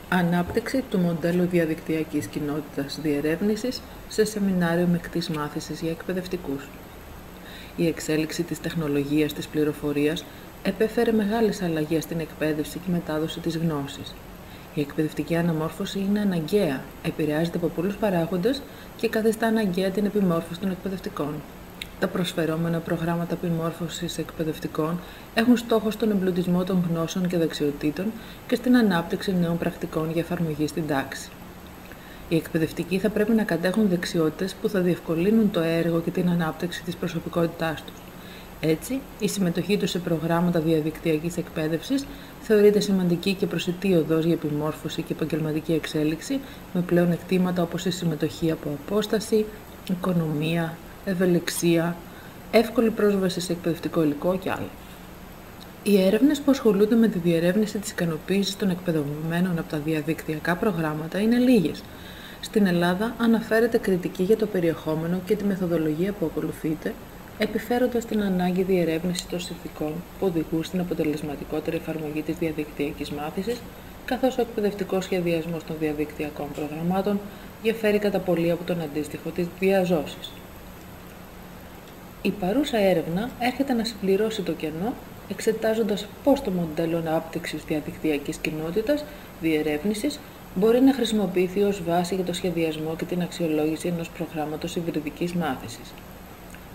Ανάπτυξη του μοντέλου διαδικτυακής κοινότητας διερεύνησης σε σεμινάριο μεικτής μάθησης για εκπαιδευτικούς. Η εξέλιξη της τεχνολογίας της πληροφορίας επέφερε μεγάλες αλλαγές στην εκπαίδευση και μετάδοση της γνώσης. Η εκπαιδευτική αναμόρφωση είναι αναγκαία, επηρεάζεται από πολλούς παράγοντες και καθιστά αναγκαία την επιμόρφωση των εκπαιδευτικών. Τα προσφερόμενα προγράμματα επιμόρφωσης εκπαιδευτικών έχουν στόχο στον εμπλουτισμό των γνώσεων και δεξιοτήτων και στην ανάπτυξη νέων πρακτικών για εφαρμογή στην τάξη. Οι εκπαιδευτικοί θα πρέπει να κατέχουν δεξιότητες που θα διευκολύνουν το έργο και την ανάπτυξη της προσωπικότητάς τους. Έτσι, η συμμετοχή τους σε προγράμματα διαδικτυακής εκπαίδευσης θεωρείται σημαντική και προσιτή οδός για επιμόρφωση και επαγγελματική εξέλιξη, με πλεονεκτήματα όπως η συμμετοχή από απόσταση, οικονομία, ευελιξία, εύκολη πρόσβαση σε εκπαιδευτικό υλικό και άλλα. Οι έρευνες που ασχολούνται με τη διερεύνηση της ικανοποίησης των εκπαιδευμένων από τα διαδικτυακά προγράμματα είναι λίγες. Στην Ελλάδα αναφέρεται κριτική για το περιεχόμενο και τη μεθοδολογία που ακολουθείται, επιφέροντας την ανάγκη διερεύνησης των συνθηκών που οδηγούν στην αποτελεσματικότερη εφαρμογή της διαδικτυακής μάθησης, καθώς ο εκπαιδευτικός σχεδιασμός των διαδικτυακών προγραμμάτων διαφέρει κατά πολύ από τον αντίστοιχο της διαζώσης. Η παρούσα έρευνα έρχεται να συμπληρώσει το κενό, εξετάζοντας πώς το μοντέλο ανάπτυξης διαδικτυακής κοινότητας διερεύνησης μπορεί να χρησιμοποιηθεί ως βάση για το σχεδιασμό και την αξιολόγηση ενός προγράμματος υβριδικής μάθησης.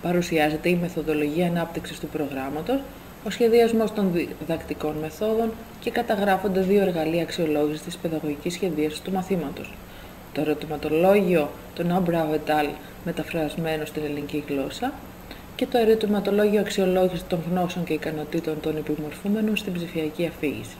Παρουσιάζεται η μεθοδολογία ανάπτυξης του προγράμματος, ο σχεδιασμός των διδακτικών μεθόδων και καταγράφονται δύο εργαλεία αξιολόγησης της παιδαγωγικής σχεδίασης του μαθήματος. Το ερωτηματολόγιο των Άμπραου et al. Μεταφρασμένο στην ελληνική γλώσσα και το ερωτηματολόγιο αξιολόγησης των γνώσεων και ικανοτήτων των επιμορφούμενων στην ψηφιακή αφήγηση.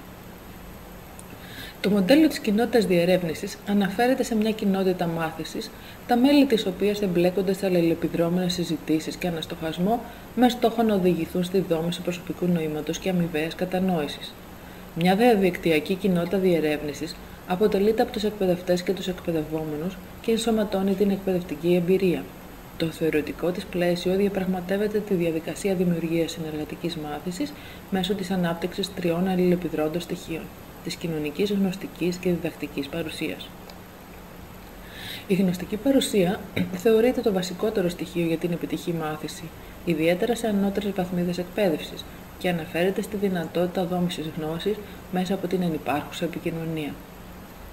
Το μοντέλο της κοινότητας διερεύνησης αναφέρεται σε μια κοινότητα μάθησης, τα μέλη της οποίας εμπλέκονται σε αλληλεπιδρόμενες συζητήσεις και αναστοχασμό με στόχο να οδηγηθούν στη δόμηση προσωπικού νοήματος και αμοιβαίας κατανόησης. Μια διαδικτυακή κοινότητα διερεύνησης αποτελείται από τους εκπαιδευτές και τους εκπαιδευόμενους και ενσωματώνει την εκπαιδευτική εμπειρία. Το θεωρητικό της πλαίσιο διαπραγματεύεται τη διαδικασία δημιουργίας συνεργατικής μάθησης μέσω της ανάπτυξης τριών αλληλεπιδρώντων στοιχείων: της κοινωνικής, γνωστικής και διδακτικής παρουσίας. Η γνωστική παρουσία θεωρείται το βασικότερο στοιχείο για την επιτυχή μάθηση, ιδιαίτερα σε ανώτερες βαθμίδες εκπαίδευσης, και αναφέρεται στη δυνατότητα δόμησης γνώσης μέσα από την ενυπάρχουσα επικοινωνία.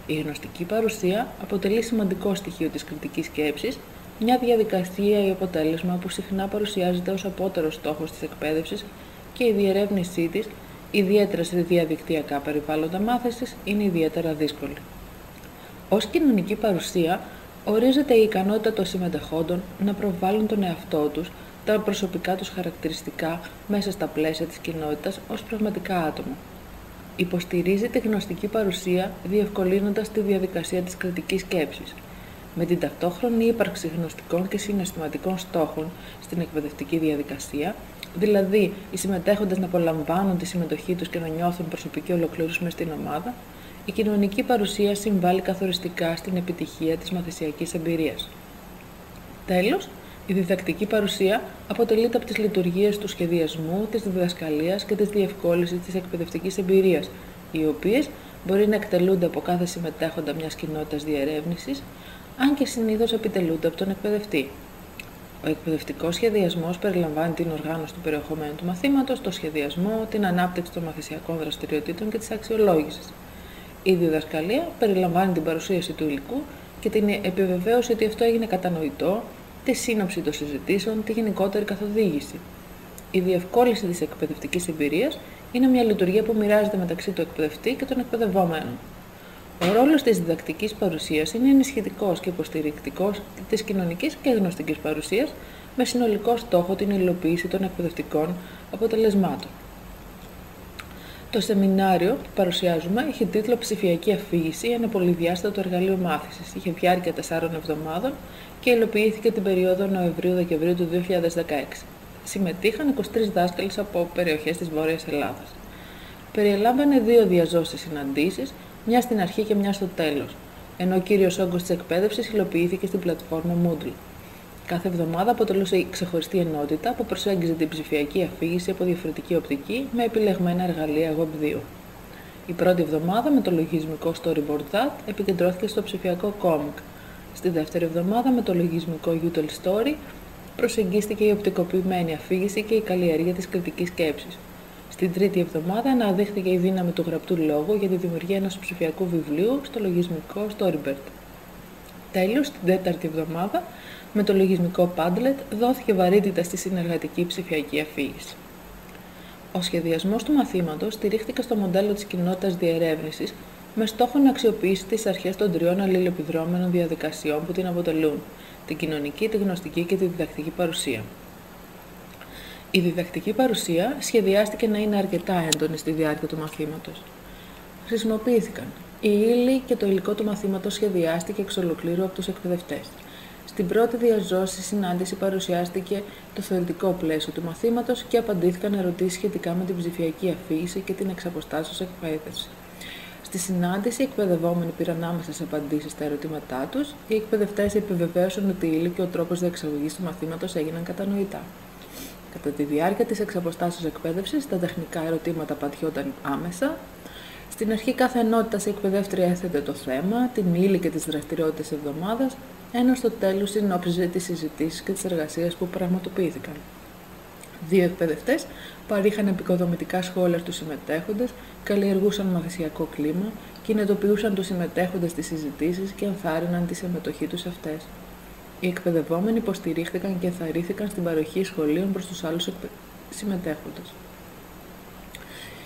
Η γνωστική παρουσία αποτελεί σημαντικό στοιχείο της κριτικής σκέψης, μια διαδικασία ή αποτέλεσμα που συχνά παρουσιάζεται ως απότερος στόχος της εκπαίδευσης και η διερεύνησή της, ιδιαίτερα σε διαδικτυακά περιβάλλοντα μάθησης, είναι ιδιαίτερα δύσκολη. Ως κοινωνική παρουσία ορίζεται η ικανότητα των συμμετεχόντων να προβάλλουν τον εαυτό τους, τα προσωπικά τους χαρακτηριστικά μέσα στα πλαίσια της κοινότητας ως πραγματικά άτομα. Υποστηρίζει τη γνωστική παρουσία διευκολύνοντας τη διαδικασία της κριτικής σκέψης. Με την ταυτόχρονη ύπαρξη γνωστικών και συναισθηματικών στόχων στην εκπαιδευτική διαδικασία, δηλαδή οι συμμετέχοντες να απολαμβάνουν τη συμμετοχή τους και να νιώθουν προσωπική ολοκλήρωση μες στην ομάδα, η κοινωνική παρουσία συμβάλλει καθοριστικά στην επιτυχία της μαθησιακής εμπειρίας. Τέλος, η διδακτική παρουσία αποτελείται από τις λειτουργίες του σχεδιασμού, της διδασκαλίας και της διευκόλυνσης της εκπαιδευτικής εμπειρίας, οι οποίες μπορεί να εκτελούνται από κάθε συμμετέχοντα μιας κοινότητας διερεύνησης, αν και συνήθως επιτελούνται από τον εκπαιδευτή. Ο εκπαιδευτικός σχεδιασμός περιλαμβάνει την οργάνωση του περιεχομένου του μαθήματος, το σχεδιασμό, την ανάπτυξη των μαθησιακών δραστηριοτήτων και της αξιολόγησης. Η διδασκαλία περιλαμβάνει την παρουσίαση του υλικού και την επιβεβαίωση ότι αυτό έγινε κατανοητό, τη σύνοψη των συζητήσεων, τη γενικότερη καθοδήγηση. Η διευκόλυνση της εκπαιδευτικής εμπειρίας είναι μια λειτουργία που μοιράζεται μεταξύ του εκπαιδευτή και των εκπαιδευόμενων. Ο ρόλος της διδακτικής παρουσίας είναι ενισχυτικός και υποστηρικτικός της κοινωνικής και γνωστικής παρουσίας, με συνολικό στόχο την υλοποίηση των εκπαιδευτικών αποτελεσμάτων. Το σεμινάριο που παρουσιάζουμε είχε τίτλο «Ψηφιακή αφήγηση, ένα πολυδιάστατο εργαλείο μάθησης». Είχε διάρκεια 4 εβδομάδων και υλοποιήθηκε την περίοδο Νοεμβρίου-Δεκεμβρίου του 2016. Συμμετείχαν 23 δάσκαλες από περιοχές της Βόρειας Ελλάδας. Περιελάμβανε 2 διαζώσεις συναντήσεις, μια στην αρχή και μια στο τέλος, ενώ ο κύριος όγκος της εκπαίδευσης υλοποιήθηκε στην πλατφόρμα Moodle. Κάθε εβδομάδα αποτελούσε ξεχωριστή ενότητα που προσέγγιζε την ψηφιακή αφήγηση από διαφορετική οπτική με επιλεγμένα εργαλεία Web 2. Η πρώτη εβδομάδα με το λογισμικό Storyboard That επικεντρώθηκε στο ψηφιακό κόμικ. Στη δεύτερη εβδομάδα με το λογισμικό You Tell Story προσεγγίστηκε η οπτικοποιημένη αφήγηση και η καλλιέργεια της κριτικής σκέψης. Στην τρίτη εβδομάδα αναδείχθηκε η δύναμη του γραπτού λόγου για τη δημιουργία ενός ψηφιακού βιβλίου στο λογισμικό Storyboard. Τέλος, στην τέταρτη εβδομάδα με το λογισμικό Padlet δόθηκε βαρύτητα στη συνεργατική ψηφιακή αφήγηση. Ο σχεδιασμός του μαθήματος στηρίχθηκε στο μοντέλο της κοινότητας διερεύνησης με στόχο να αξιοποιήσει τις αρχές των τριών αλληλεπιδρώμενων διαδικασιών που την αποτελούν: την κοινωνική, τη γνωστική και τη διδακτική παρουσία. Η διδακτική παρουσία σχεδιάστηκε να είναι αρκετά έντονη στη διάρκεια του μαθήματος. Χρησιμοποιήθηκαν οι ύλη και το υλικό του μαθήματος σχεδιάστηκε εξ ολοκλήρου από τους εκπαιδευτές. Στην πρώτη διαζώση συνάντηση παρουσιάστηκε το θεωρητικό πλαίσιο του μαθήματος και απαντήθηκαν ερωτήσεις σχετικά με την ψηφιακή αφήγηση και την εξαποστάσεως εκπαίδευση. Στη συνάντηση, οι εκπαιδευόμενοι πήραν άμεσες απαντήσεις στα ερωτήματά τους. Οι εκπαιδευτές επιβεβαίωσαν ότι η ύλη και ο τρόπος διεξαγωγής του μαθήματος έγιναν κατανοητά. Κατά τη διάρκεια της εξαποστάσεως εκπαίδευσης, τα τεχνικά ερωτήματα απαντιόνταν άμεσα. Στην αρχή κάθε ενότητας η εκπαιδεύτρια έθετε το θέμα, την ύλη και τις δραστηριότητες εβδομάδας, ενώ στο τέλος συνόψιζε τις συζητήσεις και τις εργασίες που πραγματοποιήθηκαν. Δύο εκπαιδευτές παρήχαν επικοδομητικά σχόλια στους συμμετέχοντες, καλλιεργούσαν μαθησιακό κλίμα, κινητοποιούσαν τους συμμετέχοντες στις συζητήσεις και ενθάρρυναν τη συμμετοχή τους σε αυτές. Οι εκπαιδευόμενοι υποστηρίχθηκαν και ενθαρρύνθηκαν στην παροχή σχολείων προς τους άλλους συμμετέχοντες.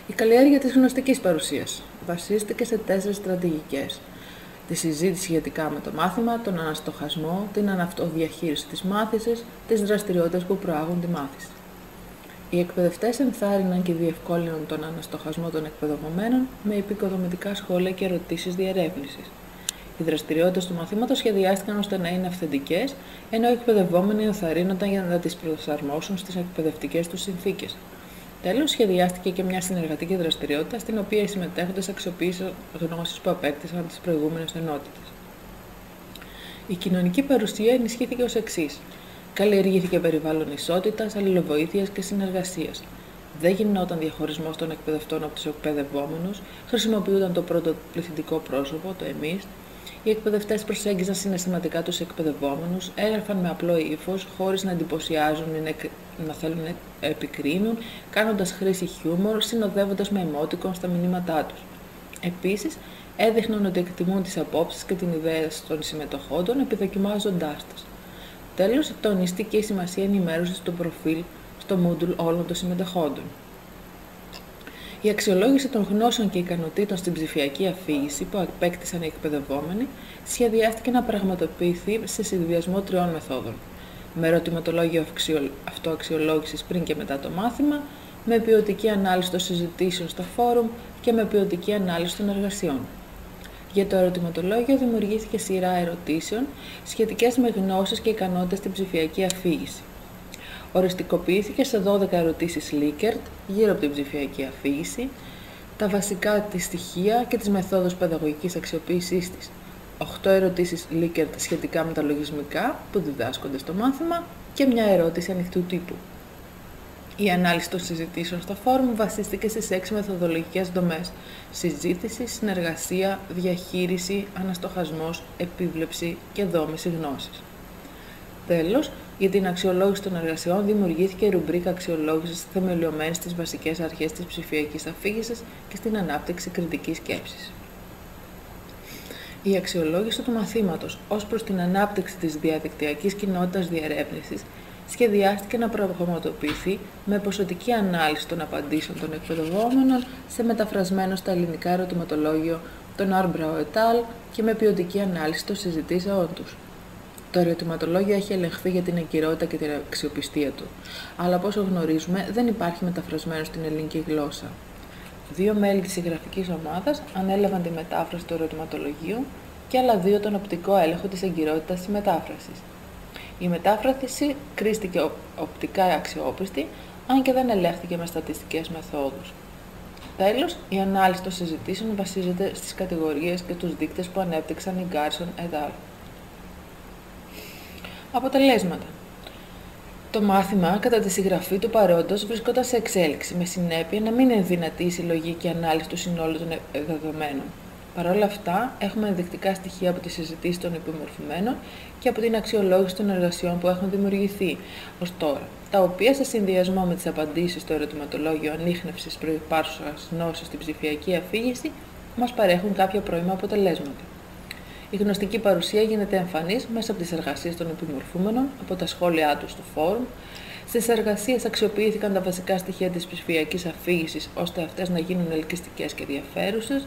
Η καλλιέργεια της γνωστικής παρουσίας βασίστηκε σε 4 στρατηγικές: τη συζήτηση σχετικά με το μάθημα, τον αναστοχασμό, την αναυτοδιαχείριση της μάθησης, τις δραστηριότητες που προάγουν τη μάθηση. Οι εκπαιδευτές ενθάρρυναν και διευκόλυναν τον αναστοχασμό των εκπαιδευομένων με επικοδομητικά σχόλια και ερωτήσεις διερεύνησης. Οι δραστηριότητες του μαθήματος σχεδιάστηκαν ώστε να είναι αυθεντικές, ενώ οι εκπαιδευόμενοι ενθαρρύνονταν για να τις προσαρμόσουν στις εκπαιδευτικές τους συνθήκες. Τέλος, σχεδιάστηκε και μια συνεργατική δραστηριότητα, στην οποία οι συμμετέχοντες αξιοποίησαν γνώσεις που απέκτησαν από τις προηγούμενες ενότητες. Η κοινωνική παρουσία ενισχύθηκε ως εξής: καλλιεργήθηκε περιβάλλον ισότητας, αλληλοβοήθειας και συνεργασίας. Δεν γινόταν διαχωρισμός των εκπαιδευτών από τους εκπαιδευόμενους, χρησιμοποιούνταν το πρώτο πληθυντικό πρόσωπο, το εμείς. Οι εκπαιδευτές προσέγγιζαν συναισθηματικά τους εκπαιδευόμενους, έγραφαν με απλό ύφος, χωρίς να εντυπωσιάζουν ή να θέλουν να επικρίνουν, κάνοντας χρήση χιούμορ, συνοδεύοντας με emoticon στα μηνύματά τους. Επίσης, έδειχναν ότι εκτιμούν τις απόψεις και την ιδέα των συμμετοχόντων, επιδοκιμάζοντάς τις. Τέλος, τονίστηκε η σημασία ενημέρωσης του προφίλ στο Moodle όλων των συμμετεχόντων. Η αξιολόγηση των γνώσεων και ικανοτήτων στην ψηφιακή αφήγηση που απέκτησαν οι εκπαιδευόμενοι σχεδιάστηκε να πραγματοποιηθεί σε συνδυασμό 3 μεθόδων: με ερωτηματολόγιο αυτοαξιολόγησης πριν και μετά το μάθημα, με ποιοτική ανάλυση των συζητήσεων στα φόρουμ και με ποιοτική ανάλυση των εργασιών. Για το ερωτηματολόγιο δημιουργήθηκε σειρά ερωτήσεων σχετικές με γνώσεις και ικανότητες στην ψηφιακή αφήγηση. Οριστικοποιήθηκε σε 12 ερωτήσεις Likert γύρω από την ψηφιακή αφήγηση, τα βασικά της στοιχεία και τις μεθόδους παιδαγωγικής αξιοποίησής της. 8 ερωτήσεις Likert σχετικά με τα λογισμικά που διδάσκονται στο μάθημα και μια ερώτηση ανοιχτού τύπου. Η ανάλυση των συζητήσεων στα φόρουμ βασίστηκε στις 6 μεθοδολογικές δομές: συζήτηση, συνεργασία, διαχείριση, αναστοχασμός, επίβλεψη και δόμηση γνώσης. Τέλος, για την αξιολόγηση των εργασιών δημιουργήθηκε η ρουμπρίκα αξιολόγησης θεμελιωμένη στις βασικές αρχές της ψηφιακής αφήγησης και στην ανάπτυξη κριτικής σκέψης. Η αξιολόγηση του μαθήματος ως προς την ανάπτυξη της διαδικτυακής κοινότητας διερεύνησης σχεδιάστηκε να πραγματοποιηθεί με ποσοτική ανάλυση των απαντήσεων των εκπαιδευόμενων σε μεταφρασμένο στα ελληνικά ερωτηματολόγιο των Arbrau et al. Και με ποιοτική ανάλυση των συζητήσεών τους. Το ερωτηματολόγιο έχει ελεγχθεί για την εγκυρότητα και την αξιοπιστία του, αλλά από όσο γνωρίζουμε δεν υπάρχει μεταφρασμένο στην ελληνική γλώσσα. 2 μέλη της συγγραφικής ομάδας ανέλαβαν τη μετάφραση του ερωτηματολογίου και άλλα 2 τον οπτικό έλεγχο της εγκυρότητας της μετάφρασης. Η μετάφραση κρίστηκε οπτικά αξιόπιστη, αν και δεν ελέγχθηκε με στατιστικές μεθόδους. Τέλος, η ανάλυση των συζητήσεων βασίζεται στις κατηγορίες και τους δείκτες που ανέπτυξαν οι Garson et al. Αποτελέσματα. Το μάθημα, κατά τη συγγραφή του παρόντος, βρισκόταν σε εξέλιξη, με συνέπεια να μην είναι δυνατή η συλλογή και η ανάλυση του συνόλου των δεδομένων. Παρ' όλα αυτά, έχουμε ενδεικτικά στοιχεία από τις συζητήσεις των επιμορφωμένων και από την αξιολόγηση των εργασιών που έχουν δημιουργηθεί ως τώρα, τα οποία σε συνδυασμό με τις απαντήσεις στο ερωτηματολόγιο ανίχνευσης προϋπάρχουσας γνώσης στην ψηφιακή αφήγηση, μας παρέχουν κάποια πρώιμα αποτελέσματα. Η γνωστική παρουσία γίνεται εμφανής μέσα από τις εργασίες των επιμορφούμενων, από τα σχόλιά τους στο φόρουμ. Στις εργασίες αξιοποιήθηκαν τα βασικά στοιχεία της ψηφιακής αφήγησης, ώστε αυτές να γίνουν ελκυστικές και ενδιαφέρουσες.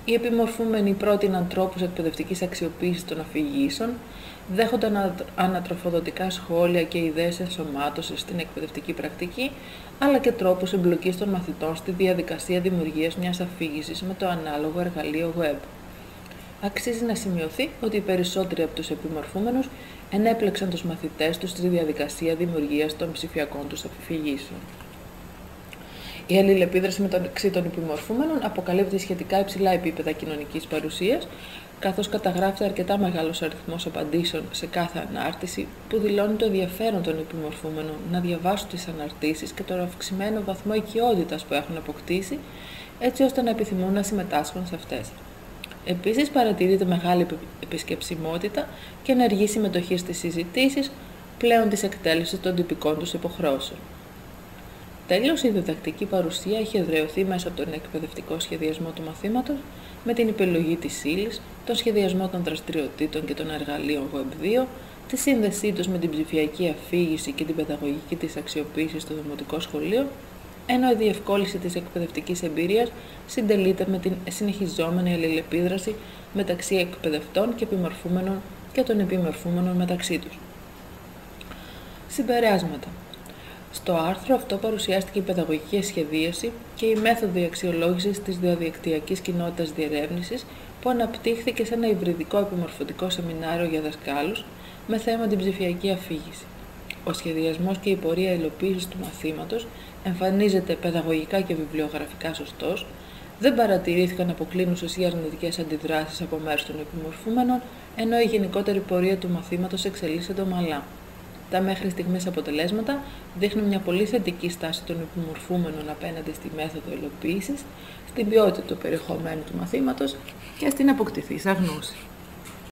Οι επιμορφούμενοι πρότειναν τρόπους εκπαιδευτικής αξιοποίησης των αφηγήσεων, δέχονταν ανατροφοδοτικά σχόλια και ιδέες ενσωμάτωσης στην εκπαιδευτική πρακτική, αλλά και τρόπους εμπλοκής των μαθητών στη διαδικασία δημιουργίας μιας αφήγησης με το ανάλογο εργαλείο web. Αξίζει να σημειωθεί ότι οι περισσότεροι από τους επιμορφούμενους ενέπλεξαν τους μαθητές τους στη διαδικασία δημιουργίας των ψηφιακών τους αφηγήσεων. Η αλληλεπίδραση μεταξύ των επιμορφούμενων αποκαλύπτει σχετικά υψηλά επίπεδα κοινωνικής παρουσίας, καθώς καταγράφεται αρκετά μεγάλος αριθμός απαντήσεων σε κάθε ανάρτηση που δηλώνει το ενδιαφέρον των επιμορφούμενων να διαβάσουν τις αναρτήσεις και τον αυξημένο βαθμό οικειότητας που έχουν αποκτήσει, έτσι ώστε να επιθυμούν να συμμετάσχουν σε αυτές. Επίσης, παρατηρείται μεγάλη επισκεψιμότητα και ενεργή συμμετοχή στις συζητήσεις πλέον της εκτέλεσης των τυπικών τους υποχρεώσεων. Τέλος, η διδακτική παρουσία έχει εδραιωθεί μέσα από τον εκπαιδευτικό σχεδιασμό του μαθήματος, με την επιλογή της ύλης, τον σχεδιασμό των δραστηριοτήτων και των εργαλείων Web2, τη σύνδεσή τους με την ψηφιακή αφήγηση και την παιδαγωγική της αξιοποίηση στο δημοτικό σχολείο, ενώ η διευκόλυνση της εκπαιδευτικής εμπειρίας συντελείται με την συνεχιζόμενη αλληλεπίδραση μεταξύ εκπαιδευτών και επιμορφούμενων και των επιμορφούμενων μεταξύ τους. Συμπεράσματα. Στο άρθρο αυτό παρουσιάστηκε η παιδαγωγική σχεδίαση και η μέθοδοι αξιολόγησης της διαδικτυακής κοινότητας διερεύνησης που αναπτύχθηκε σε ένα υβριδικό επιμορφωτικό σεμινάριο για δασκάλους με θέμα την ψηφιακή αφήγηση. Ο σχεδιασμός και η πορεία υλοποίησης του μαθήματος εμφανίζεται παιδαγωγικά και βιβλιογραφικά σωστός, δεν παρατηρήθηκαν αποκλίνουσες ή αρνητικές αντιδράσεις από μέρους των επιμορφούμενων, ενώ η γενικότερη πορεία του μαθήματος εξελίσσεται ομαλά. Τα μέχρι στιγμής αποτελέσματα δείχνουν μια πολύ θετική στάση των επιμορφούμενων απέναντι στη μέθοδο υλοποίησης, στην ποιότητα του περιεχομένου του μαθήματος και στην αποκτηθήσα γνώση.